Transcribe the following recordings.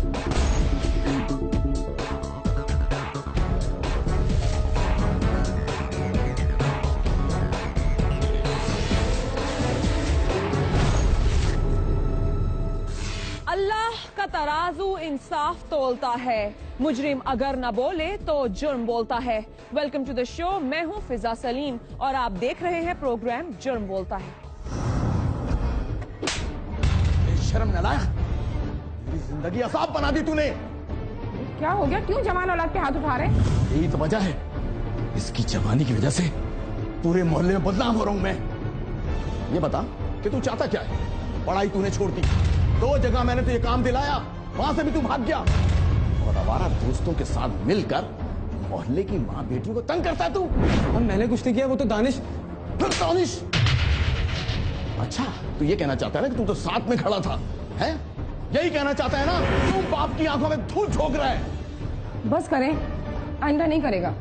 अल्लाह का तराजू इंसाफ तोलता है, मुजरिम अगर न बोले तो जुर्म बोलता है। वेलकम टू द शो, मैं हूं फिजा सलीम और आप देख रहे हैं प्रोग्राम जुर्म बोलता है। शर्म नालायक, मेरी जिंदगी असाब बना दी तूने। क्या हो गया? क्यों जवान औलाद पे हाथ उठा रहे? यही तो वजह है, इसकी जवानी की वजह से पूरे मोहल्ले में बदनाम हो रहा हूं मैं। ये बता कि तू चाहता क्या है? पढ़ाई तूने छोड़ दी, 2 जगह मैंने तुझे काम दिलाया, वहां से भी तू भाग गया और आवारा दोस्तों के साथ मिलकर मोहल्ले की मां बेटियों को तंग करता है तू। अब मैंने कुछ नहीं किया, वो तो दानिश। फिर दानिश? अच्छा, तू ये कहना चाहता है ना कि तू तो साथ में खड़ा था, हैं? यही कहना चाहता है ना? तू बाप की आंखों में धूल झोंक रहा है। बस करें, आइंदा नहीं करेगा।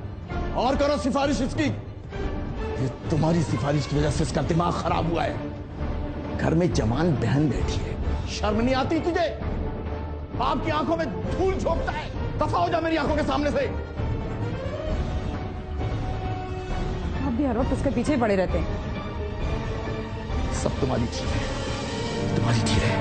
और करो सिफारिश इसकी। ये तुम्हारी सिफारिश की वजह से इसका दिमाग खराब हुआ है। घर में जवान बहन बैठी है, शर्म नहीं आती तुझे? बाप की आंखों में धूल झोंकता है। दफा हो जा मेरी आंखों के सामने से। आप भी हर वक्त उसके पीछे ही पड़े रहते हैं। सब तुम्हारी ठीक है, तुम्हारी ठीक है।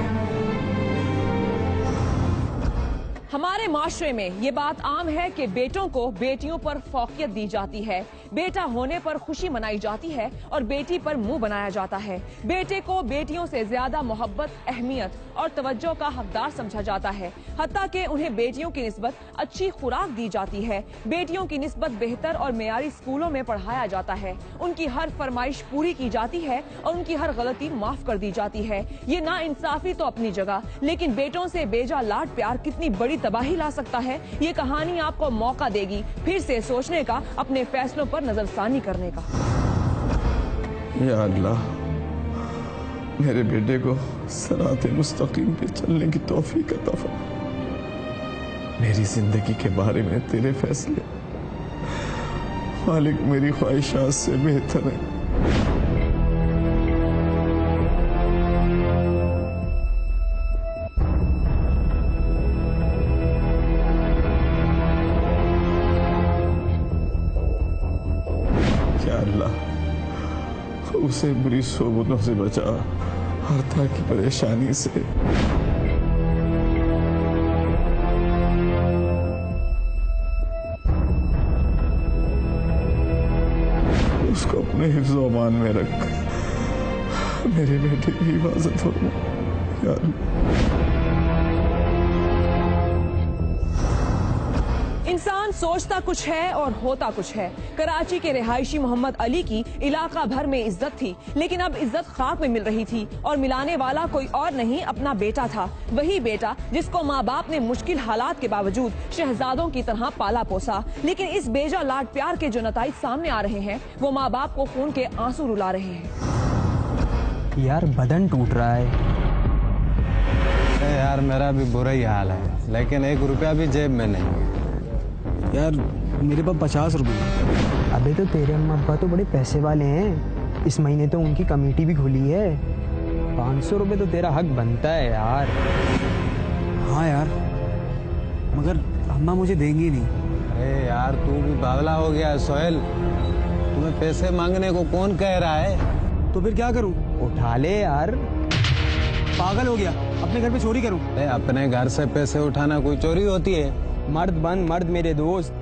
हमारे माशरे में ये बात आम है कि बेटों को बेटियों पर फौकियत दी जाती है, बेटा होने पर खुशी मनाई जाती है और बेटी पर मुंह बनाया जाता है। बेटे को बेटियों से ज्यादा मोहब्बत, अहमियत और तवज्जो का हकदार समझा जाता है। हत्ता कि उन्हें बेटियों की निस्बत अच्छी खुराक दी जाती है, बेटियों की निस्बत बेहतर और मेयारी स्कूलों में पढ़ाया जाता है, उनकी हर फरमाइश पूरी की जाती है और उनकी हर गलती माफ कर दी जाती है। ये ना इंसाफी तो अपनी जगह, लेकिन बेटों से बेजा लाड प्यार कितनी बड़ी तबाही ला सकता है, ये कहानी आपको मौका देगी फिर से सोचने का, अपने फैसलों पर नजरसानी करने का। या अल्लाह, मेरे बेटे को सराते मुस्तकीम पे चलने की तौफीक अता फरमा। मेरी जिंदगी के बारे में तेरे फैसले मालिक मेरी ख्वाहिशात से बेहतर है। उसे बुरी सोबतों से बचा, हत्ता की परेशानी से। उसको अपने हिफ्ज़-ओ-अमान में रख, मेरे बेटे की हिफाजत फरमा या अल्लाह। इंसान सोचता कुछ है और होता कुछ है। कराची के रिहायशी मोहम्मद अली की इलाका भर में इज्जत थी, लेकिन अब इज्जत खाक में मिल रही थी और मिलाने वाला कोई और नहीं, अपना बेटा था। वही बेटा जिसको माँ बाप ने मुश्किल हालात के बावजूद शहजादों की तरह पाला पोसा, लेकिन इस बेजा लाड प्यार के जो नताइज सामने आ रहे हैं वो माँ बाप को खून के आंसू रुला रहे हैं। यार बदन टूट रहा है। यार मेरा भी बुरा ही हाल है, लेकिन 1 रुपया भी जेब में नहीं है। यार मेरे पास 50 रुपये। अबे तो तेरे अम्मा अब्बा तो बड़े पैसे वाले हैं, इस महीने तो उनकी कमेटी भी खुली है। 500 रुपये तो तेरा हक बनता है यार। हाँ यार, मगर अम्मा मुझे देंगी नहीं। अरे यार तू भी बावला हो गया है सोहेल, तुम्हें पैसे मांगने को कौन कह रहा है? तो फिर क्या करूं? उठा ले यार। पागल हो गया, अपने घर पे चोरी करूं? अपने घर से पैसे उठाना कोई चोरी होती है? मर्द बन मर्द मेरे दोस्त।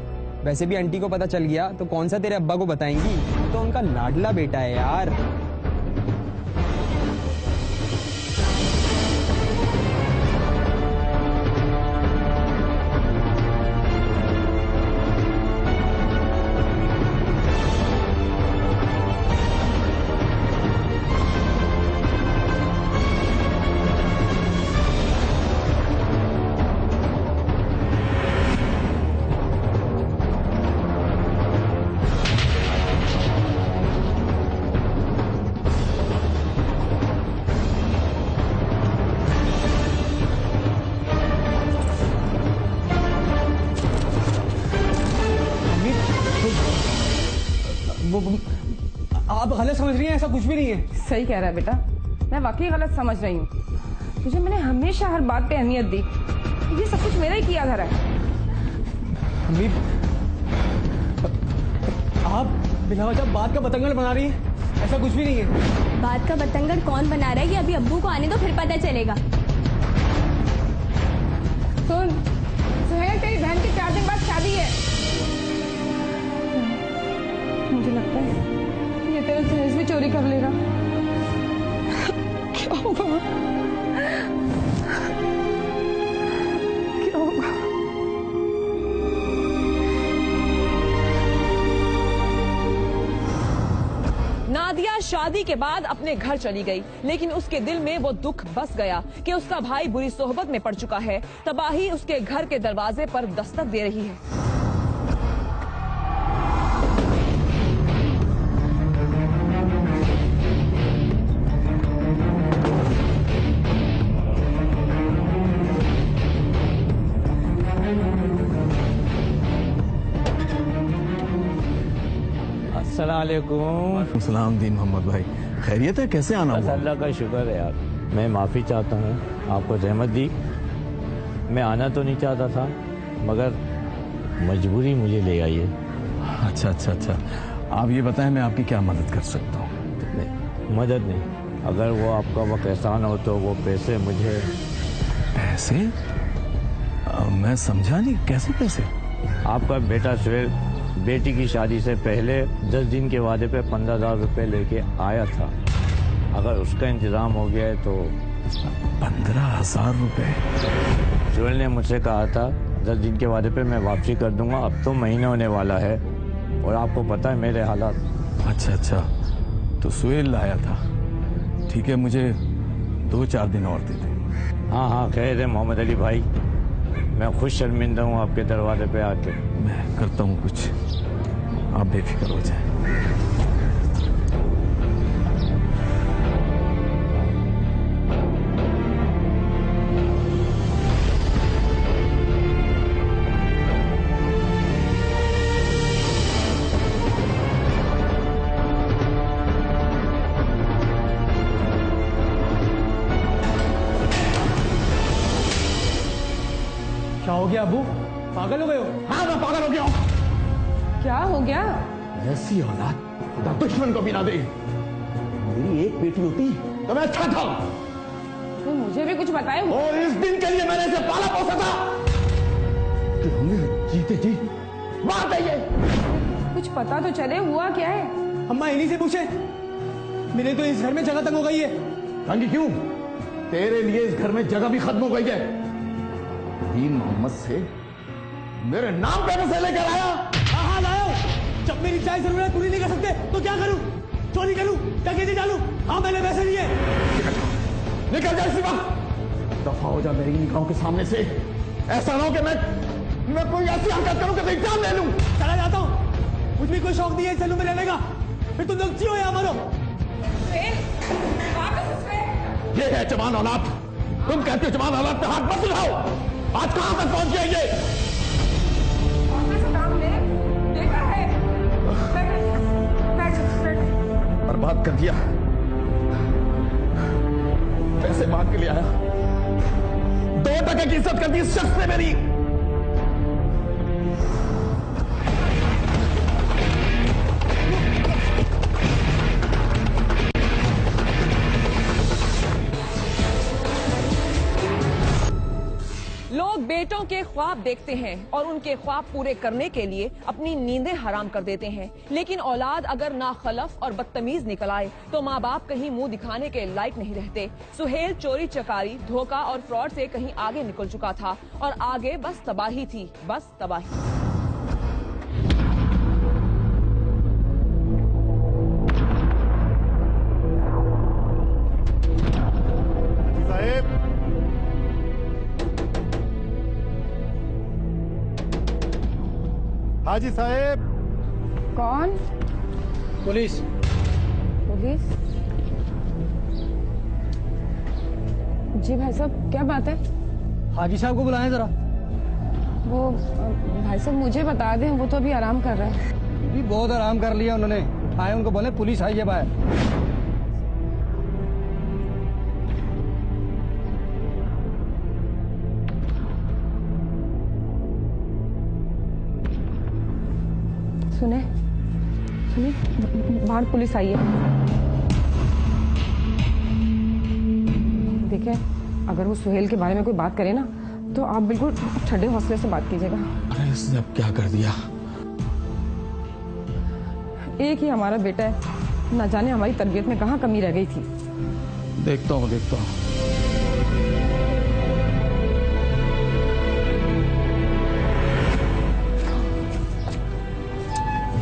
वैसे भी आंटी को पता चल गया तो कौन सा तेरे अब्बा को बताएंगी, तो उनका लाडला बेटा है यार। आप गलत समझ रही हैं, ऐसा कुछ भी नहीं है। सही कह रहा है बेटा, मैं वाकई गलत समझ रही हूँ। तुझे मैंने हमेशा हर बात पे अहमियत दी, ये सब कुछ मेरा ही किया धरा है। अम्मी, आप बिना वजह बात का बतंगड़ बना रही हैं। ऐसा कुछ भी नहीं है। बात का बतंगड़ कौन बना रहा है ये अभी अब्बू को आने दो, फिर पता चलेगा। सुन सुहेल, तेरी बहन की 4 दिन बाद शादी है। मुझे लगता है ये तेरा दहेज भी चोरी कर लेगा। क्या होगा? क्या होगा? नादिया शादी के बाद अपने घर चली गई, लेकिन उसके दिल में वो दुख बस गया कि उसका भाई बुरी सोहबत में पड़ चुका है। तबाही उसके घर के दरवाजे पर दस्तक दे रही है। अस्सलामुअलैकुम। सलाम दीन मोहम्मद भाई, खैरियत है? कैसे आना बस हुआ? अल्लाह का शुक्र है यार। मैं माफ़ी चाहता हूँ, आपको जहमत दी। मैं आना तो नहीं चाहता था मगर मजबूरी मुझे ले आई है। अच्छा अच्छा अच्छा, आप ये बताएं मैं आपकी क्या मदद कर सकता हूँ? नहीं, मदद नहीं, अगर वो आपका वक्त एहसान हो तो वो पैसे मुझे। पैसे? मैं समझा नहीं, कैसे पैसे? आपका बेटा सुहेल बेटी की शादी से पहले 10 दिन के वादे पे 15,000 रुपये लेके आया था। अगर उसका इंतज़ाम हो गया है तो। 15,000 रुपये? सुहेल ने मुझसे कहा था 10 दिन के वादे पे मैं वापसी कर दूंगा। अब तो महीना होने वाला है और आपको पता है मेरे हालात। अच्छा अच्छा, तो सुहेल लाया था। ठीक है, मुझे 2-4 दिन और दे दे। हाँ हाँ, खैर है मोहम्मद अली भाई, मैं खुद शर्मिंदा हूँ आपके दरवाजे पे आके। मैं करता हूँ कुछ, आप बेफिक्र हो जाए। क्या हो गया अब्बू? पागल हो गए हो? हाँ, मैं पागल हो गया हूँ। क्या हो गया? ऐसी औलाद खुदा दुश्मन को भी ना दे। मेरी एक बेटी होती तो मैं अच्छा था। तो मुझे भी कुछ बताए। और इस दिन के लिए मैंने इसे पाला पोसा था कि हमें जीते जी मार देंगे। कुछ पता तो चले, हुआ क्या है? अम्मा इन्हीं से पूछे। मेरे तो इस घर में जगह तंग हो गई है। तंगी क्यों? तेरे लिए इस घर में जगह भी खत्म हो गई है। दीन मोहम्मद से मेरे नाम पे पैसे लेकर आया। हाँ लाओ। जब मेरी चाय जरूरत पूरी नहीं कर सकते तो क्या करूं? चोरी करूं? डकैती डालूं? हाँ, मैंने पैसे लिए। निकल जाए इसी वक्त। दफा हो जा मेरी निगाहों के सामने से। ऐसा ना हो कि मैं कोई ऐसी हरकत करूं कि तेरी जान ले लूं। चला जाता हूँ। मुझे भी कोई शौक नहीं है इस जन्म में रहने का। फिर तुम लोग जियो या मरो। ये है जवान औलाद। तुम कहते हो जवान औलाद पे हाथ मत उठाओ। आज कहां तक पहुंच गए ये? बर्बाद कर दिया। पैसे मांग के लिए आया, 2 टके की इज्जत कर दी इस शख्स ने मेरी। लोग बेटों के ख्वाब देखते हैं और उनके ख्वाब पूरे करने के लिए अपनी नींदें हराम कर देते हैं, लेकिन औलाद अगर नाखलफ और बदतमीज निकल आए तो माँ बाप कहीं मुंह दिखाने के लायक नहीं रहते। सुहेल चोरी चकारी, धोखा और फ्रॉड से कहीं आगे निकल चुका था और आगे बस तबाही थी, बस तबाही। हाजी साहब। कौन? पुलिस। पुलिस? जी भाई साहब, क्या बात है? हाजी साहब को बुलाएं जरा। वो भाई साहब मुझे बता दें, वो तो अभी आराम कर रहा है। भी बहुत आराम कर लिया उन्होंने। आए उनको बोले पुलिस आई है बाहर। सुने बाहर पुलिस आई है। देखिए, अगर वो सुहेल के बारे में कोई बात करे ना तो आप बिल्कुल ठंडे हौसले से बात कीजिएगा। अरे इसने अब क्या कर दिया? एक ही हमारा बेटा है, न जाने हमारी तरबियत में कहाँ कमी रह गई थी। देखता हूँ।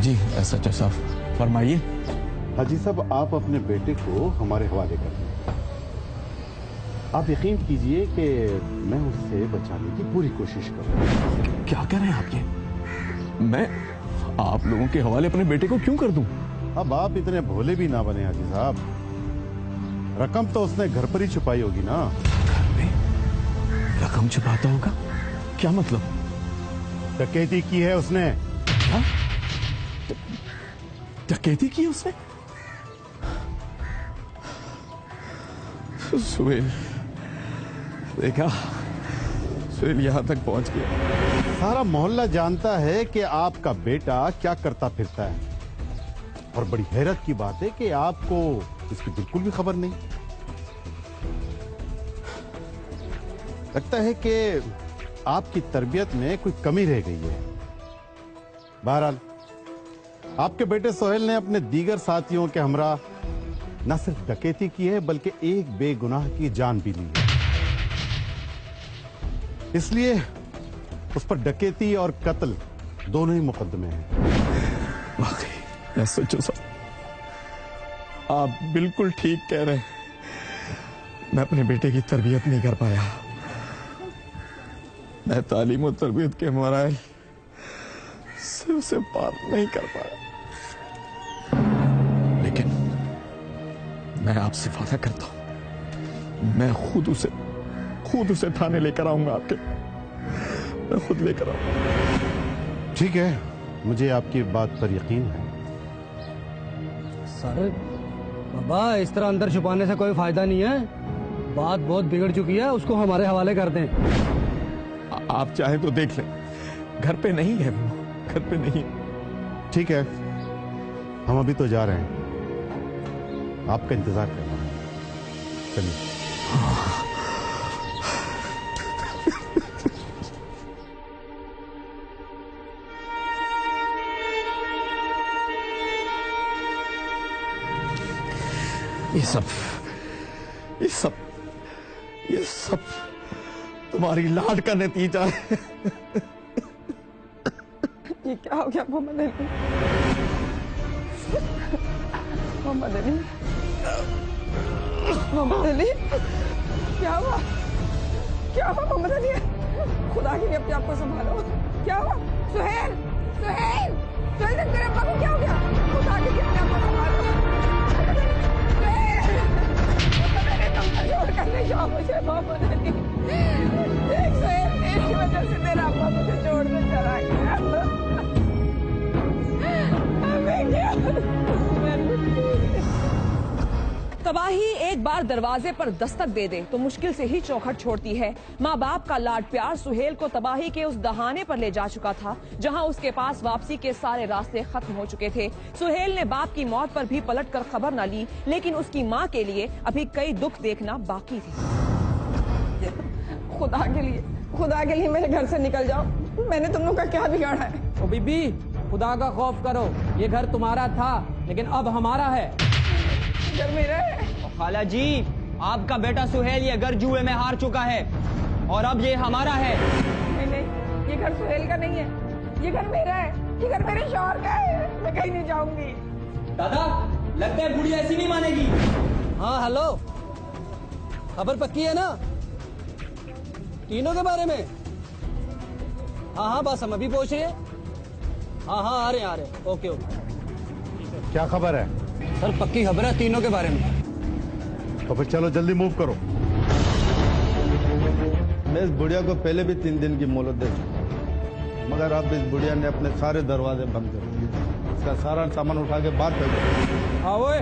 जी एसएचओ साहब फरमाइए। हाजी साहब, आप अपने बेटे को हमारे हवाले कर दें। आप यकीन कीजिए कि मैं उससे बचाने की पूरी कोशिश करूंगा। क्या कह रहे हैं आप ये? मैं आप लोगों के हवाले अपने बेटे को क्यों कर दूं? अब आप इतने भोले भी ना बने हाजी साहब। रकम तो उसने घर पर ही छुपाई होगी ना। घर में रकम छुपाता होगा? क्या मतलब? डकैती की है उसने। क्या? डकैती की उसने? सुहेल, देखा, सुहेल यहां तक पहुंच गया। सारा मोहल्ला जानता है कि आपका बेटा क्या करता फिरता है, और बड़ी हैरत की बात है कि आपको इसकी बिल्कुल भी खबर नहीं। लगता है कि आपकी तरबियत में कोई कमी रह गई है। बहरहाल, आपके बेटे सोहेल ने अपने दीगर साथियों के हमरा न सिर्फ डकैती की है बल्कि एक बेगुनाह की जान भी ली है। इसलिए उस पर डकैती और कत्ल दोनों ही मुकदमे हैं। वाकई एसएचओ साहब, आप बिल्कुल ठीक कह रहे हैं। मैं अपने बेटे की तरबियत नहीं कर पाया। मैं तालीम और तरबियत के मराइल से उसे पार नहीं कर पाया। लेकिन मैं आपसे वादा करता हूं, मैं खुद उसे थाने लेकर आऊंगा। आपके मैं खुद लेकर आऊंगा। ठीक है, मुझे आपकी बात पर यकीन है। सर बाबा, इस तरह अंदर छुपाने से कोई फायदा नहीं है। बात बहुत बिगड़ चुकी है, उसको हमारे हवाले कर दें। आप चाहें तो देख लें, घर पे नहीं है वो, घर पे नहीं है। ठीक है, हम अभी तो जा रहे हैं, आपका इंतजार कर रहे हैं। चलिए। ये सब तुम्हारी लाड का नतीजा है। ये क्या हो गया मोहम्मद अली? मोहम्मद अली, मोहम्मद अली, क्या हुआ? क्या हुआ मोहम्मद अली? खुदा के लिए अपने आप को संभालो। क्या हुआ? सुहेल, सुहेल, सुहेल, तेरे अब्बा को क्या हो गया? खुदा के लिए अपने आप को संभालो। छोड़ कर नहीं जाओ मुझे मोहम्मद अली। देख सुहेल, तेरी वजह से तेरा अब्बा मुझे छोड़ कर चला गया। मैं क्या? तबाही एक बार दरवाजे पर दस्तक दे दे तो मुश्किल से ही चौखट छोड़ती है। माँ बाप का लाड प्यार सुहेल को तबाही के उस दहाने पर ले जा चुका था जहाँ उसके पास वापसी के सारे रास्ते खत्म हो चुके थे। सुहेल ने बाप की मौत पर भी पलटकर खबर न ली, लेकिन उसकी माँ के लिए अभी कई दुख देखना बाकी थे। खुदा के लिए मेरे घर से निकल जाओ। मैंने तुम लोग का क्या बिगाड़ा है? ओ बीबी, खुदा का खौफ करो। ये घर तुम्हारा था लेकिन अब हमारा है। घर मेरा है। खाला जी, आपका बेटा सुहेल ये घर जुए में हार चुका है और अब ये हमारा है। नहीं, ये घर सुहेल का नहीं है, ये घर मेरा है, ये घर मेरे शौहर का है। मैं कहीं नहीं जाऊंगी। दादा, लगता है बुढ़िया ऐसी नहीं मानेगी। हाँ हेलो, खबर पक्की है ना तीनों के बारे में? हाँ बस हम अभी पहुंच रहे हैं। हाँ आ रहे हैं। ओके। क्या खबर है? सर पक्की खबर है तीनों के बारे में। तो फिर चलो जल्दी मूव करो। मैं इस बुढ़िया को पहले भी 3 दिन की मोहलत दे चुका, मगर अब इस बुढ़िया ने अपने सारे दरवाजे बंद कर दिए। इसका सारा सामान उठा के बाहर फेंक दो। हाँ ओए।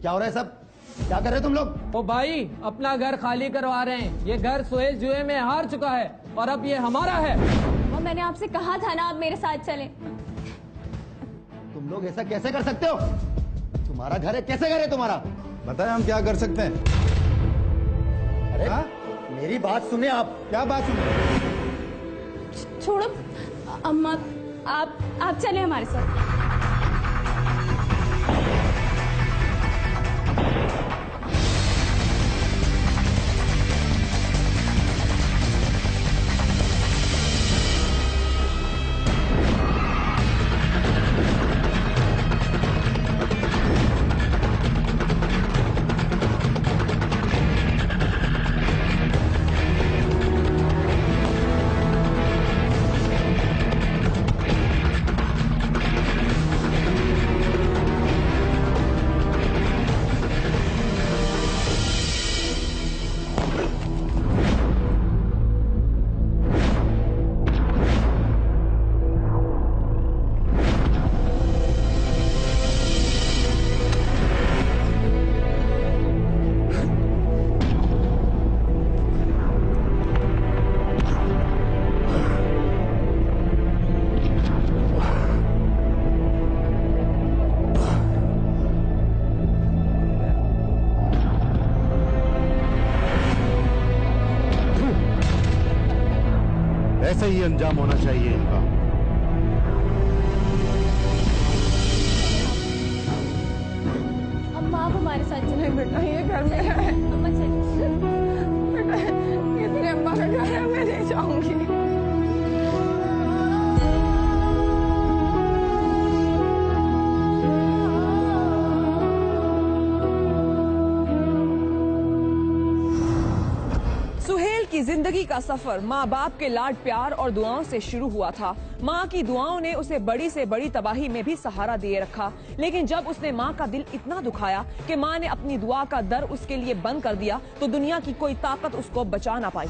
क्या हो रहा है सब? क्या कर रहे हो तुम लोग? ओ भाई, अपना घर खाली करवा रहे हैं। ये घर सुहेल जुए में हार चुका है और अब ये हमारा है। वो मैंने आपसे कहा था ना, आप मेरे साथ चलें। तुम लोग ऐसा कैसे कर सकते हो? तुम्हारा घर है, कैसे घर है तुम्हारा? बताएं हम क्या कर सकते हैं। अरे मेरी बात सुने आप। क्या बात सुने? छोड़ो अम्मा, आप चलें हमारे साथ। ऐसे ही अंजाम होना चाहिए इनका। अम्मा आप हमारे साथ चलें। बेटा ये घर मेरा है। अम्मा चलिए। बेटा ये तेरे अम्मा का घर है, मैं नहीं जाऊंगी। सुहेल की जिंदगी का सफर माँ बाप के लाड प्यार और दुआओं से शुरू हुआ था। माँ की दुआओं ने उसे बड़ी से बड़ी तबाही में भी सहारा दिए रखा, लेकिन जब उसने माँ का दिल इतना दुखाया कि माँ ने अपनी दुआ का दर उसके लिए बंद कर दिया, तो दुनिया की कोई ताकत उसको बचा ना पाई।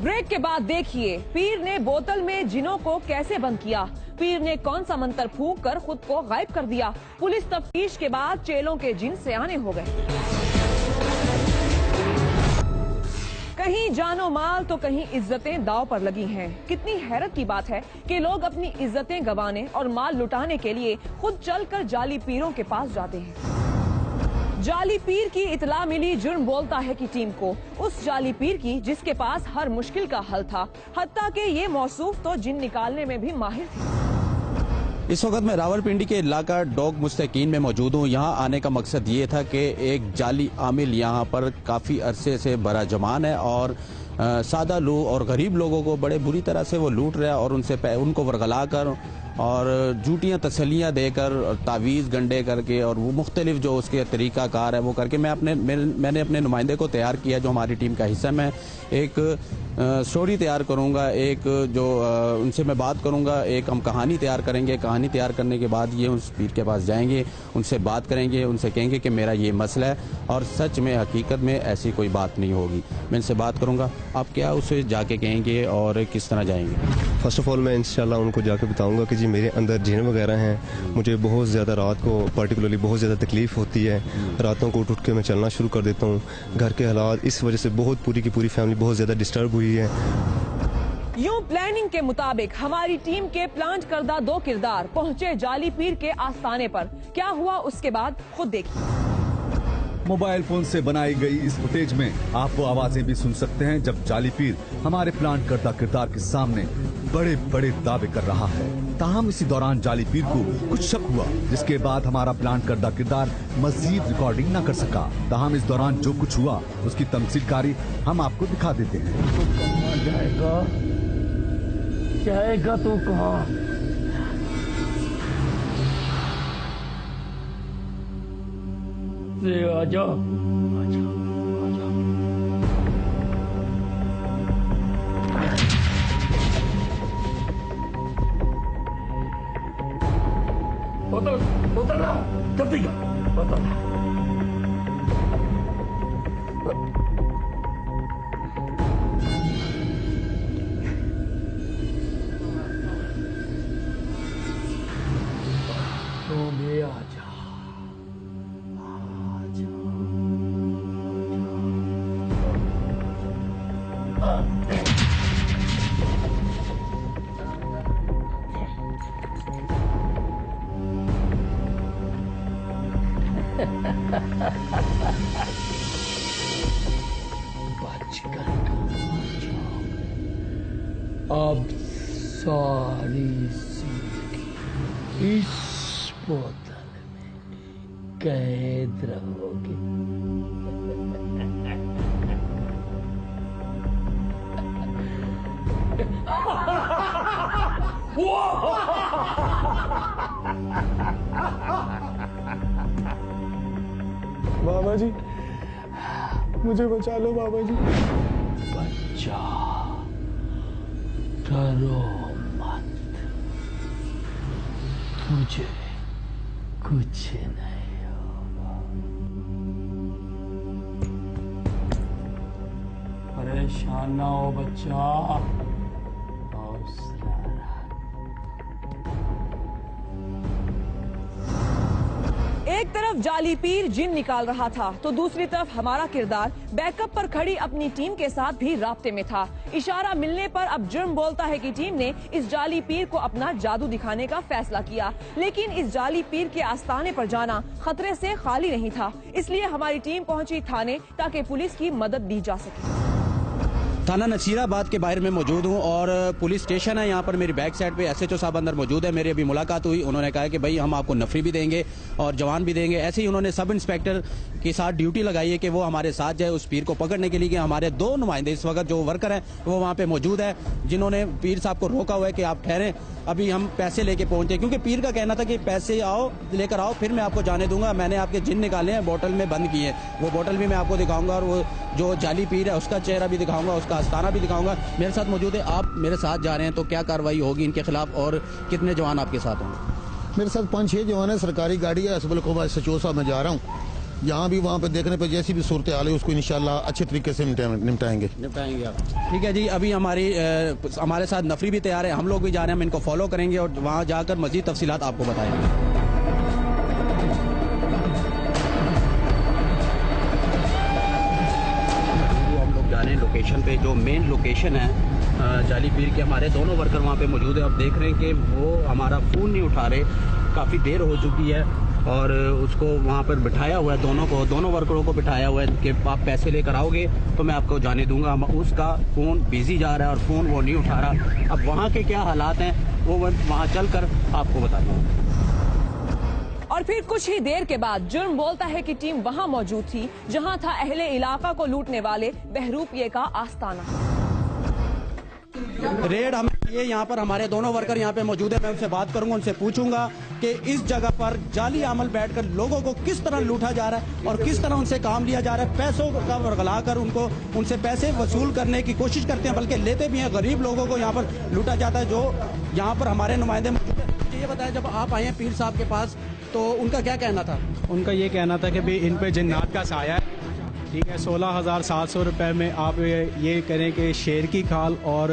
ब्रेक के बाद देखिए पीर ने बोतल में जिनों को कैसे बंद किया। पीर ने कौन सा मंत्र फूंक कर खुद को गायब कर दिया। पुलिस तफ्तीश के बाद चेलों के जिन सयाने हो गए। कहीं जानो माल तो कहीं इज्जतें दांव पर लगी हैं। कितनी हैरत की बात है कि लोग अपनी इज्जतें गंवाने और माल लुटाने के लिए खुद चलकर जाली पीरों के पास जाते हैं। जाली पीर की इतला मिली जुर्म बोलता है कि टीम को, उस जाली पीर की जिसके पास हर मुश्किल का हल था, हत्ता कि ये मौसूफ तो जिन निकालने में भी माहिर थी। इस वक्त मैं रावलपिंडी के इलाका डॉग मुस्तकीन में मौजूद हूँ। यहाँ आने का मकसद ये था कि एक जाली आमिल यहाँ पर काफ़ी अरसे से बड़ा जमान है और सादा लोग और गरीब लोगों को बड़े बुरी तरह से वो लूट रहा है और उनको वरगला कर और झूठियाँ तसलियाँ देकर तावीज़ गंडे करके और वो मुख्तलिफ जो उसके तरीक़ाकार है वो करके मैंने अपने नुमाइंदे को तैयार किया जो हमारी टीम का हिस्सा। मैं एक स्टोरी तैयार करूंगा, एक जो उनसे मैं बात करूंगा, एक हम कहानी तैयार करेंगे। कहानी तैयार करने के बाद ये उस पीर के पास जाएंगे, उनसे बात करेंगे, उनसे कहेंगे कि मेरा ये मसला है और सच में हकीकत में ऐसी कोई बात नहीं होगी। मैं इनसे बात करूंगा, आप क्या उसे जाके कहेंगे और किस तरह जाएंगे? फर्स्ट ऑफ ऑल मैं इंशाल्लाह उनको जाके बताऊंगा कि जी मेरे अंदर जिन वगैरह हैं, मुझे बहुत ज़्यादा रात को पर्टिकुलरली बहुत ज़्यादा तकलीफ़ होती है। रातों को उठ के मैं चलना शुरू कर देता हूँ। घर के हालात इस वजह से बहुत पूरी की पूरी फैमिली बहुत ज़्यादा डिस्टर्ब हुई है। यूं प्लानिंग के मुताबिक हमारी टीम के प्लांट करदा दो किरदार पहुंचे जाली पीर के आस्थाने पर। क्या हुआ उसके बाद खुद देखिए। मोबाइल फोन से बनाई गई इस फुटेज में आप वो आवाजें भी सुन सकते हैं जब जाली पीर हमारे प्लांट करदा किरदार के सामने बड़े बड़े दावे कर रहा है। ताहम इसी दौरान जाली पीर को कुछ शक हुआ, जिसके बाद हमारा प्लांट करदा किरदार मजीद रिकॉर्डिंग न कर सका। ताहम इस दौरान जो कुछ हुआ उसकी तमसीलकारी हम आपको दिखा देते हैं। तो कहाँ जाएगा तो कहाँ? आजा, आजा, आजा। उतर ना, जल्दी उतर। तू भी आजा। बचकर अब सारी जिंदगी इस बोतल में कैद रहोगे। बाबा जी, मुझे बचा लो बाबा जी। बच्चा, डरो मत, तुझे कुछ नहीं होगा। परेशान ना हो बच्चा, एक तरफ जाली पीर जिन निकाल रहा था तो दूसरी तरफ हमारा किरदार बैकअप पर खड़ी अपनी टीम के साथ भी राब्ते में था। इशारा मिलने पर अब जुर्म बोलता है कि टीम ने इस जाली पीर को अपना जादू दिखाने का फैसला किया, लेकिन इस जाली पीर के आस्ताने पर जाना खतरे से खाली नहीं था। इसलिए हमारी टीम पहुंची थाने ताकि पुलिस की मदद दी जा सके। थाना नसीराबाद के बाहर में मौजूद हूँ और पुलिस स्टेशन है। यहाँ पर मेरी बैक साइड पे एसएचओ साहब अंदर मौजूद है। मेरी अभी मुलाकात हुई, उन्होंने कहा कि भाई हम आपको नफरी भी देंगे और जवान भी देंगे। ऐसे ही उन्होंने सब इंस्पेक्टर के साथ ड्यूटी लगाई है कि वो हमारे साथ जाए उस पीर को पकड़ने के लिए। कि हमारे 2 नुमाइंदे इस वक्त जो वर्कर हैं वो वहाँ पे मौजूद है, जिन्होंने पीर साहब को रोका हुआ है कि आप ठहरें, अभी हम पैसे लेके पहुंचे। क्योंकि पीर का कहना था कि पैसे आओ लेकर आओ फिर मैं आपको जाने दूंगा। मैंने आपके जिन निकाले हैं, बोतल में बंद किए, वो बोतल भी मैं आपको दिखाऊंगा और वो जो जाली पीर है उसका चेहरा भी दिखाऊंगा, उसका आस्ताना भी दिखाऊंगा। मेरे साथ मौजूद है, आप मेरे साथ जा रहे हैं तो क्या कार्रवाई होगी इनके खिलाफ और कितने जवान आपके साथ होंगे? मेरे साथ 5-6 जवान है, सरकारी गाड़ी है। असबल को सचिव साहब मैं जा रहा हूँ, यहाँ भी वहाँ पे देखने पे जैसी भी सूरत हाल है उसको इंशाल्लाह अच्छे तरीके से निपटाएंगे आप। ठीक है जी, अभी हमारे साथ नफरी भी तैयार है, हम लोग भी जा रहे हैं, हम इनको फॉलो करेंगे और वहाँ जाकर मजीद तफसीलात आपको बताएंगे। लोकेशन पे जो मेन लोकेशन है जाली पीर के, हमारे दोनों वर्कर वहाँ पे मौजूद है। अब देख रहे हैं कि वो हमारा फ़ोन नहीं उठा रहे, काफ़ी देर हो चुकी है और उसको वहाँ पर बिठाया हुआ है, दोनों वर्करों को बिठाया हुआ है कि आप पैसे लेकर आओगे तो मैं आपको जाने दूंगा। उसका फ़ोन बिजी जा रहा है और फ़ोन वो नहीं उठा रहा। अब वहाँ के क्या हालात हैं वो वहाँ चल कर आपको बताता हूँ। और फिर कुछ ही देर के बाद जुर्म बोलता है कि टीम वहां मौजूद थी जहां था अहले इलाका को लूटने वाले बहरूपिये का आस्ताना। रेड हम ये यहाँ पर हमारे दोनों वर्कर यहाँ पे मौजूद है, मैं उनसे बात करूंगा, उनसे पूछूंगा कि इस जगह पर जाली अमल बैठकर लोगों को किस तरह लूटा जा रहा है और किस तरह उनसे काम लिया जा रहा है। पैसों का वर्गला कर उनसे पैसे वसूल करने की कोशिश करते हैं, बल्कि लेते भी हैं। गरीब लोगों को यहाँ पर लूटा जाता है, जो यहाँ पर हमारे नुमाइंदे मौजूद है। ये बताया, जब आप आए हैं पीर साहब के पास तो उनका क्या कहना था? उनका ये कहना था कि भाई इन पे जिन्नात का साया है, ठीक है। 16,700 रुपये में आप ये करें कि शेर की खाल और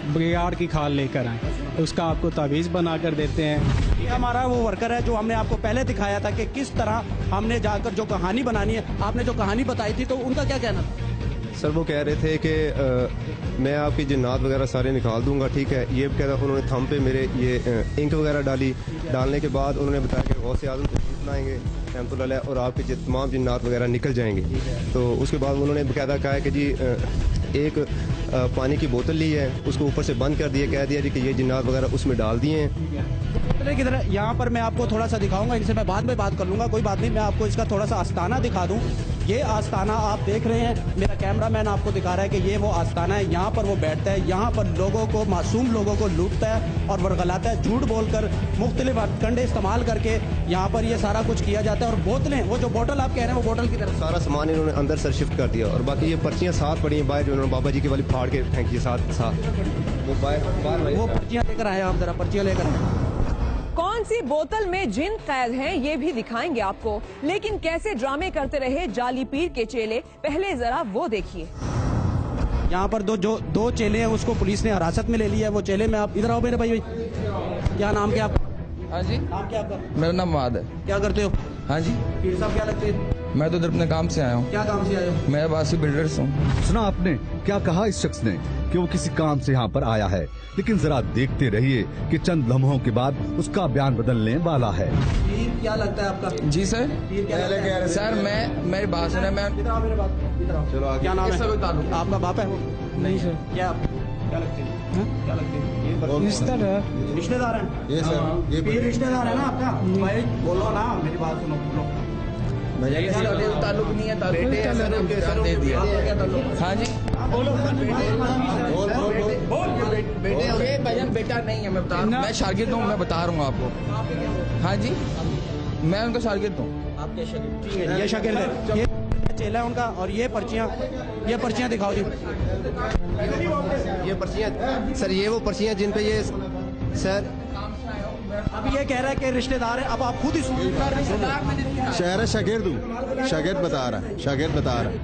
बिगाड़ की खाल लेकर आएँ, उसका आपको तावीज़ बना कर देते हैं। ये हमारा वो वर्कर है जो हमने आपको पहले दिखाया था कि किस तरह हमने जाकर जो कहानी बनानी है, आपने जो कहानी बताई थी, तो उनका क्या कहना था? सर वो कह रहे थे कि मैं आपकी जिन्नात वगैरह सारे निकाल दूंगा, ठीक है। ये कहता उन्होंने थंब पे मेरे ये इंक वगैरह डालने के बाद उन्होंने बताया कि गौसे आजम तशरीफ लाएंगे रहमतुल्लाह और आपके तमाम जिन्नात वगैरह निकल जाएंगे। तो उसके बाद उन्होंने बाकायदा कहा कि जी एक पानी की बोतल ली है, उसको ऊपर से बंद कर दिया, कह दिया जी कि ये जिन्नात वगैरह उसमें डाल दिए हैं। किधर यहाँ पर मैं आपको थोड़ा सा दिखाऊंगा, इनसे मैं बाद में बात कर लूंगा, कोई बात नहीं। मैं आपको इसका थोड़ा सा आस्ताना दिखा दूं। ये आस्ताना आप देख रहे हैं, मेरा कैमरामैन आपको दिखा रहा है कि ये वो आस्ताना है। यहाँ पर वो बैठता है, यहाँ पर लोगों को, मासूम लोगों को लूटता है और वर्गलाता है। झूठ बोलकर मुख्तलिफ हथकंडे इस्तेमाल करके यहाँ पर ये सारा कुछ किया जाता है। और बोतलें, वो जो बोतल आप कह रहे हैं वो बोतल की तरफ सारा सामान इन्होंने अंदर सर शिफ्ट कर दिया और बाकी ये पर्चियाँ साथ पड़ी हैं बाहर, जो उन्होंने बाबा जी की वाली फाड़ के फेंकी साथ वो बाहर वो पर्चियाँ लेकर आए। आप जरा पर्चियाँ लेकर आए। कौन सी बोतल में जिन कैद हैं ये भी दिखाएंगे आपको, लेकिन कैसे ड्रामे करते रहे जाली पीर के चेले, पहले जरा वो देखिए। यहाँ पर दो चेले हैं, उसको पुलिस ने हिरासत में ले लिया है। वो चेले में, आप इधर आओ मेरे भाई। क्या नाम क्या आपका? हाँ जी, नाम क्या आपका? मेरा नाम माद है। क्या करते हो? हाँ जी, पीर साहब क्या लगते हैं? मैं तो इधर अपने काम से आया हूँ। क्या काम से आए हो? मैं वासी बिल्डर्स हूँ। सुना आपने क्या कहा इस शख्स ने कि वो किसी काम से यहाँ पर आया है, लेकिन जरा देखते रहिए कि चंद लम्हों के बाद उसका बयान बदलने वाला है। क्या लगता है आपका? जी सर। सर मैं मेरी बात सुने, मैं चलो क्या नाम है आपका? बाप है? नहीं सर। क्या लगते हैं? क्या लगते हैं? रिश्तेदार हैं? ये सर, ये पीर रिश्तेदार है ना आपका? भाई बोलो ना, मेरी बात सुनो, बोलो। ताल्लुक नहीं है, बेटे दे दिया। हाँ जी बेटे भजन बेटा नहीं है, मैं शागिर्द हूँ, मैं बता रहा हूँ आपको। हाँ जी मैं उनका शागिर्द हूँ। आपके शागिर्द? ये शागिर्द है, ये चेला है उनका। और ये पर्चियाँ दिखाओ जी। ये पर्चियाँ सर, ये वो पर्चियाँ जिन पे ये सर अब ये कह रहा है कि रिश्तेदार है। अब आप खुद ही शहर है, शागिर्द हूँ, शागिर्द बता रहा है, शागिर्द बता रहा है।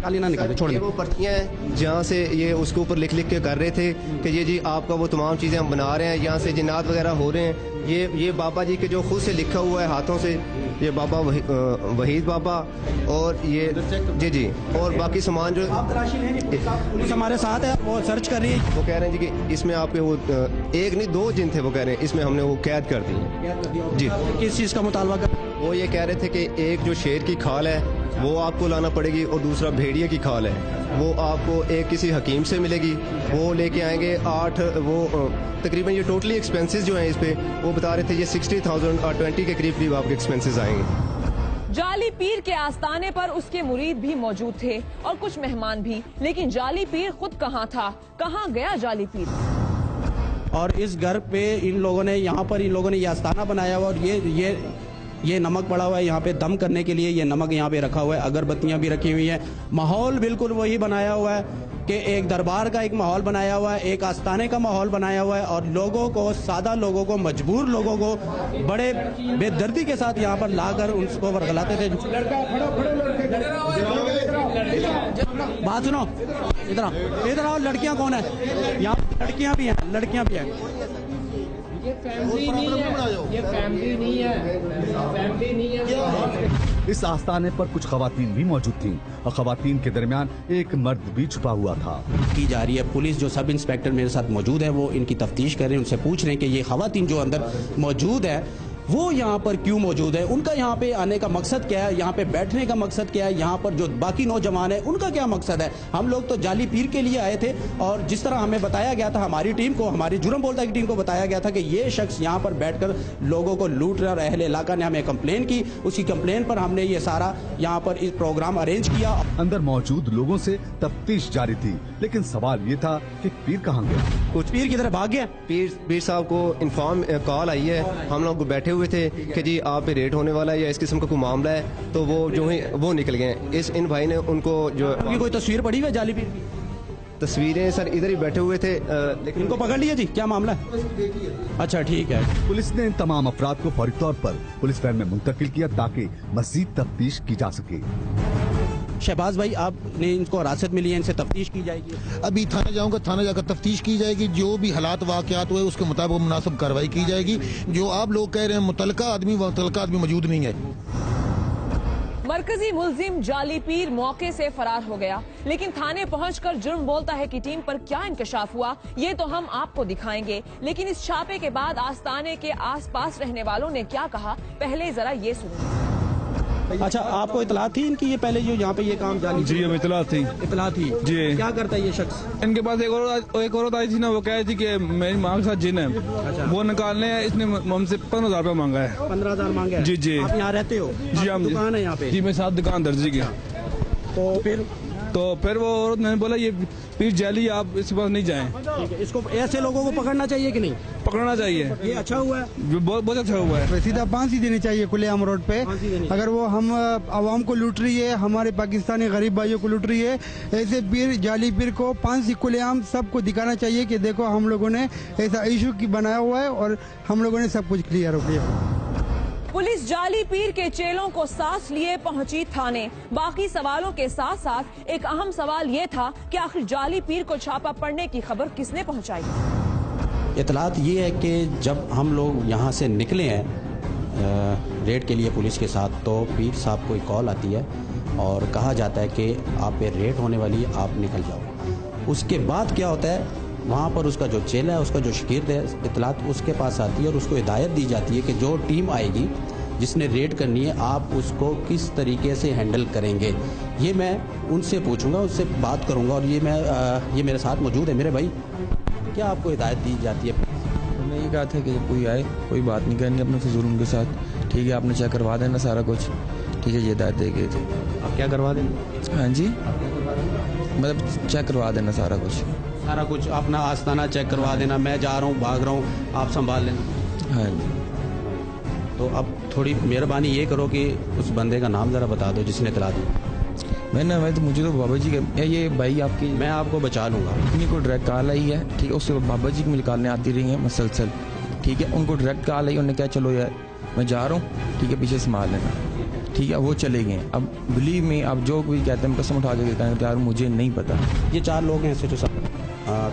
खाली ना निकाले, छोड़ ये वो पर्चियाँ हैं जहाँ से ये उसके ऊपर लिख लिख के कर रहे थे कि ये जी आपका वो तमाम चीज़ें हम बना रहे हैं, यहाँ से जिन्नात वगैरह हो रहे हैं। ये बाबा जी के जो खुद से लिखा हुआ है हाथों से, ये बाबा वहीद बाबा और ये जी और बाकी सामान जो पुलिस हमारे साथ है, वो सर्च कर रही है। वो कह रहे हैं जी कि इसमें आपके वो एक नहीं 2 जिन थे, वो कह रहे हैं इसमें हमने वो कैद कर दी जी। किस चीज़ का मुतालबा कर? वो ये कह रहे थे कि एक जो शेर की खाल है वो आपको लाना पड़ेगी और दूसरा भेड़िए की खाल है वो आपको एक किसी हकीम से मिलेगी, वो लेके आएंगे 8 वो तकरीबन ये टोटली एक्सपेंसेस जो हैं इस पे वो बता रहे थे ये 60,000 और 20 के करीब आपके एक्सपेंसेस आएंगे। जाली पीर के आस्ताने पर उसके मुरीद भी मौजूद थे और कुछ मेहमान भी, लेकिन जाली पीर खुद कहाँ था, कहाँ गया जाली पीर? और इस घर पे इन लोगों ने ये आस्ताना बनाया हुआ और ये नमक पड़ा हुआ है यहाँ पे दम करने के लिए। ये नमक यहाँ पे रखा हुआ है, अगरबत्तियाँ भी रखी हुई हैं। माहौल बिल्कुल वही बनाया हुआ है कि एक दरबार का एक माहौल बनाया हुआ है, एक आस्ताने का माहौल बनाया हुआ है। और लोगों को, सादा लोगों को, मजबूर लोगों को बड़े बेदर्दी के साथ यहाँ पर लाकर उनको वर्गलाते थे। बात सुनो, इधर आओ। लड़कियाँ कौन है यहाँ? लड़कियाँ भी हैं, लड़कियाँ भी हैं। ये फैमिली नहीं है। इस आस्थाने पर कुछ खवातीन भी मौजूद थीं और खवातीन के दरमियान एक मर्द भी छुपा हुआ था। की जा रही है। पुलिस जो सब इंस्पेक्टर मेरे साथ मौजूद है वो इनकी तफ्तीश कर रहे हैं, उनसे पूछ रहे हैं कि ये खवातीन जो अंदर मौजूद है वो यहाँ पर क्यों मौजूद है, उनका यहाँ पे आने का मकसद क्या है, यहाँ पे बैठने का मकसद क्या है, यहाँ पर जो बाकी नौजवान है उनका क्या मकसद है। हम लोग तो जाली पीर के लिए आए थे और जिस तरह हमें बताया गया था, हमारी टीम को, हमारी जुर्म बोलता की टीम को बताया गया था कि ये शख्स यहाँ पर बैठकर लोगों को लूट रहा। अहले इलाका ने हमें कंप्लेन की, उसकी कंप्लेन पर हमने ये सारा यहाँ पर इस प्रोग्राम अरेंज किया। अंदर मौजूद लोगों से तफ्तीश जारी थी, लेकिन सवाल ये था कि पीर कहाँ गया? कुछ पीर की तरफ भाग गया। पीर साहब को इन्फॉर्म कॉल आई है, हम लोग बैठे हुए थे कि जी आप पे रेड होने वाला है या इस किस्म का कोई मामला है, तो वो जो है वो निकल गए। इन भाई ने उनको जो कोई तस्वीर पड़ी हुई है जाली पीर की? तस्वीरें सर इधर ही बैठे हुए थे, लेकिन इनको पकड़ लिया जी, क्या मामला है? अच्छा ठीक है। पुलिस ने इन तमाम अफराद को फौरी तौर पर पुलिस वैन में मुंतकिल किया ताकि मजीद तफ्तीश की जा सके। शहबाज भाई, आपने इनको हिरासत में लिया, इनसे तफ्तीश की जाएगी? अभी थाने जाऊंगा, थाने जाकर तफ्तीश की जाएगी, जो भी हालात वाकयात हुए उसके मुताबिक मुनासिब कार्रवाई की जाएगी। जो आप लोग कह रहे हैं मुतलका आदमी मौजूद नहीं है। मरकजी मुलजिम जाली पीर मौके से फरार हो गया, लेकिन थाने पहुंचकर जुर्म बोलता है कि टीम पर क्या इंकशाफ हुआ ये तो हम आपको दिखाएंगे। लेकिन इस छापे के बाद आस्ताने के आसपास रहने वालों ने क्या कहा, पहले जरा ये सुनिए। अच्छा, आपको इतला थी इनकी ये पहले जो यहाँ पे ये काम जाली? जी हमें इतला थी जी। क्या करता है ये शख्स? इनके पास एक औरत आई थी ना, वो कह रही थी कि मेरी माँ के साथ जिन है। अच्छा। वो निकालने हैं, इसने हमसे 15,000 रुपया मांगा है। 15,000 मांगा है? जी। आप यहाँ रहते हो? जी हम दुकान है यहाँ पे? जी मेरे साथ दुकान दर्जी की। तो फिर वो औरत ने बोला ये पीर जाली, आप इसके पास नहीं जाएं। ठीक है, इसको ऐसे लोगों को पकड़ना चाहिए कि नहीं? पकड़ना चाहिए। ये अच्छा हुआ है, बहुत अच्छा हुआ है। सीधा फांसी देनी चाहिए खुलेआम रोड पे। अगर वो हम आवाम को लूट रही है, हमारे पाकिस्तानी गरीब भाइयों को लूट रही है, ऐसे पीर जाली पीर को फांसी खुलेआम सबको दिखाना चाहिए कि देखो हम लोगों ने ऐसा इशू की बनाया हुआ है और हम लोगों ने सब कुछ क्लियर हो गया। पुलिस जाली पीर के चेलों को साथ लिए पहुंची थाने। बाकी सवालों के साथ साथ एक अहम सवाल ये था कि आखिर जाली पीर को छापा पड़ने की खबर किसने पहुंचाई? इतलात ये है कि जब हम लोग यहाँ से निकले हैं रेड के लिए पुलिस के साथ, तो पीर साहब को एक कॉल आती है और कहा जाता है कि आप पे रेड होने वाली है, आप निकल जाओ। उसके बाद क्या होता है, वहाँ पर उसका जो चेला है, उसका जो शागिर्द है, इतलात उसके पास आती है और उसको हिदायत दी जाती है कि जो टीम आएगी जिसने रेड करनी है, आप उसको किस तरीके से हैंडल करेंगे। ये मैं उनसे पूछूंगा, उससे बात करूंगा। और ये मेरे साथ मौजूद है मेरे भाई, क्या आपको हिदायत दी जाती है? उन्होंने ये कहा था कि जब कोई आए कोई बात नहीं करनी अपने फजूल उनके साथ, ठीक है, आपने चेक करवा देना सारा कुछ, ठीक है, ये हिदायत दे गए थे। आप क्या करवा देंगे? हाँ जी, मतलब चेक करवा देना सारा कुछ, अपना आस्ताना चेक करवा देना। मैं जा रहा हूँ, भाग रहा हूँ, आप संभाल लेना। हाँ जी। तो अब थोड़ी मेहरबानी ये करो कि उस बंदे का नाम ज़रा बता दो जिसने इतला दी। मैं तो मुझे तो बाबा जी का, ये भाई आपकी, मैं आपको बचा लूँगा। इन्हीं को डायरेक्ट कॉल आई है, ठीक है, उससे बाबा जी की मुझे कॉलें आती रही हैं मसलसल, ठीक है, उनको डायरेक्ट कॉल आई, उन्होंने कहा चलो यार मैं जा रहा हूँ, ठीक है, पीछे संभाल लेना, ठीक है, वो चले गए। अब बिलीव में अब जो कोई कहते हैं कसम उठा के कहते हैं यार मुझे नहीं पता। ये 4 लोग हैं ऐसे जो सब,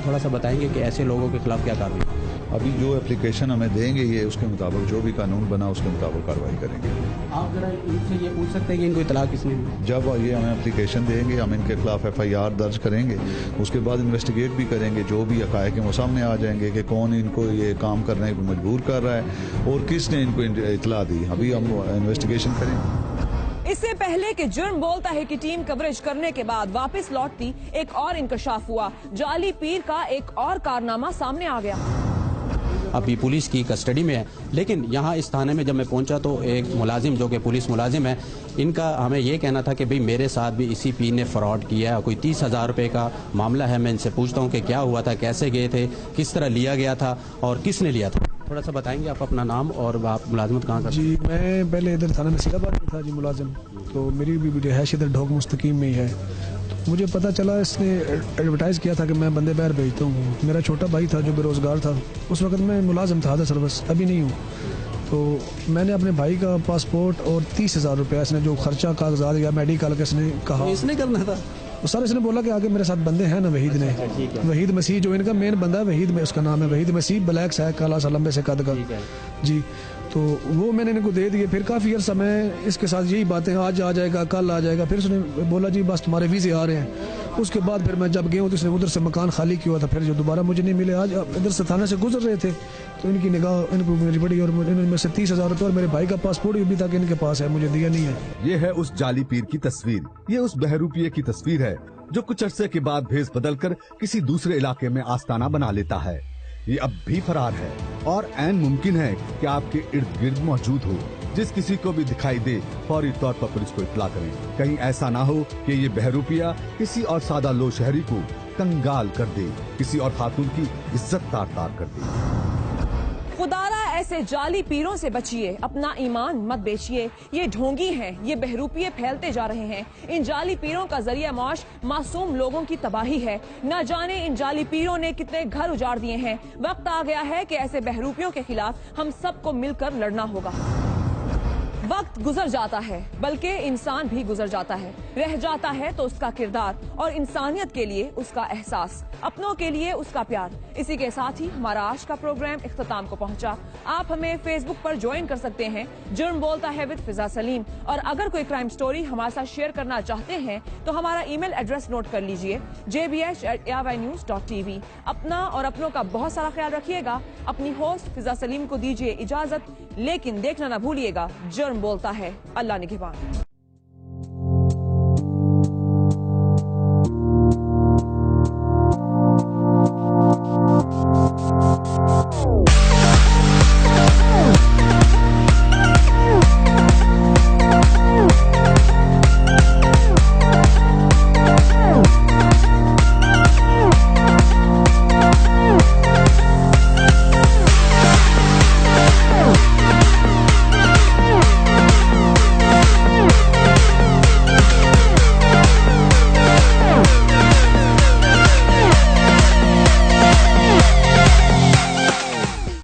थोड़ा सा बताएंगे कि ऐसे लोगों के खिलाफ क्या कार्रवाई? अभी जो एप्लीकेशन हमें देंगे ये उसके मुताबिक जो भी कानून बना उसके मुताबिक कार्रवाई करेंगे। आप जरा इनसे ये पूछ सकते हैं कि इनको इतला किसने दी? जब ये हमें एप्लीकेशन देंगे, हम इनके खिलाफ FIR दर्ज करेंगे, उसके बाद इन्वेस्टिगेट भी करेंगे, जो भी हकायक हैं वो सामने आ जाएंगे कि कौन इनको ये काम करने पर मजबूर कर रहा है और किसने इनको इतला दी। अभी हम इन्वेस्टिगेशन करेंगे। इससे पहले कि जुर्म बोलता है कि टीम कवरेज करने के बाद वापस लौटती, एक और इंकशाफ हुआ। जाली पीर का एक और कारनामा सामने आ गया। अभी पुलिस की कस्टडी में है, लेकिन यहाँ इस थाने में जब मैं पहुंचा तो एक मुलाजिम जो कि पुलिस मुलाजिम है, इनका हमें ये कहना था कि भाई मेरे साथ भी इसी पीर ने फ्रॉड किया है, कोई 30,000 रुपये का मामला है। मैं इनसे पूछता हूँ कि क्या हुआ था, कैसे गए थे, किस तरह लिया गया था और किसने लिया था। थोड़ा सा बताएंगे आप अपना नाम और आप मुलाजमत कहाँ करते जी? मैं पहले इधर थाना नसीराबाद में था जी मुलाजिम, तो मेरी भी रिहाइश इधर ढोक मुस्तकीम में ही है। तो मुझे पता चला इसने एडवर्टाइज़ किया था कि मैं बंदे बाहर भेजता हूँ। मेरा छोटा भाई था जो बेरोज़गार था, उस वक्त मैं मुलाजिम था सर, बस अभी नहीं हूँ। तो मैंने अपने भाई का पासपोर्ट और 30,000 रुपये इसने जो खर्चा कागजात या मेडिकल का इसने कहा इसने करना था, तो सर इसने बोला कि आगे मेरे साथ बंदे हैं ना, वहीद ने, वहीद मसीह जो इनका मेन बंदा है, वहीद में उसका नाम है, वहीद मसीह, ब्लैक है, काला सा लंबे से कद का जी। तो वो मैंने इनको दे दिए। फिर काफ़ी अर्सा मैं इसके साथ यही बातें, आज आ जाएगा, कल आ जाएगा। फिर उसने बोला जी बस तुम्हारे वीज़े आ रहे हैं। उसके बाद फिर मैं जब गया तो उसने उधर से मकान खाली किया था, फिर जो दोबारा मुझे नहीं मिले। आज इधर से थाने से गुजर रहे थे तो इनकी निगाह इनको मेरी बड़ी, और इन्होंने से 30,000 रुपये और मेरे भाई का पासपोर्ट भी था कि इनके पास है, मुझे दिया नहीं है। ये है उस जाली पीर की तस्वीर, ये उस बहरूपिये की तस्वीर है जो कुछ अरसे के बाद भेस बदलकर किसी दूसरे इलाके में आस्ताना बना लेता है। ये अब भी फरार है और ऐन मुमकिन है कि आपके इर्द गिर्द मौजूद हो। जिस किसी को भी दिखाई दे फौरी तौर पर पुलिस को इत्तला करें। कहीं ऐसा ना हो कि ये बहरूपिया किसी और सादा लो शहरी को कंगाल कर दे, किसी और खातून की इज्जत तार तार कर दे। खुदारा ऐसे जाली पीरों से बचिए, अपना ईमान मत बेचिए। ये ढोंगी हैं, ये बहरूपिये फैलते जा रहे हैं। इन जाली पीरों का जरिया मौश मासूम लोगों की तबाही है। न जाने इन जाली पीरों ने कितने घर उजाड़ दिए हैं। वक्त आ गया है कि ऐसे बहरूपियों के खिलाफ हम सबको मिलकर लड़ना होगा। वक्त गुजर जाता है, बल्कि इंसान भी गुजर जाता है। रह जाता है तो उसका किरदार और इंसानियत के लिए उसका एहसास, अपनों के लिए उसका प्यार। इसी के साथ ही हमारा आज का प्रोग्राम इख्तिताम को पहुंचा। आप हमें फेसबुक पर ज्वाइन कर सकते हैं, जुर्म बोलता है विद फिजा सलीम। और अगर कोई क्राइम स्टोरी हमारे साथ शेयर करना चाहते हैं तो हमारा ईमेल एड्रेस नोट कर लीजिए, jbh@ynews.tv। अपना और अपनों का बहुत सारा ख्याल रखिएगा। अपनी होस्ट फिजा सलीम को दीजिए इजाजत, लेकिन देखना ना भूलिएगा, जुर्म बोलता है, अल्लाह निगहबान।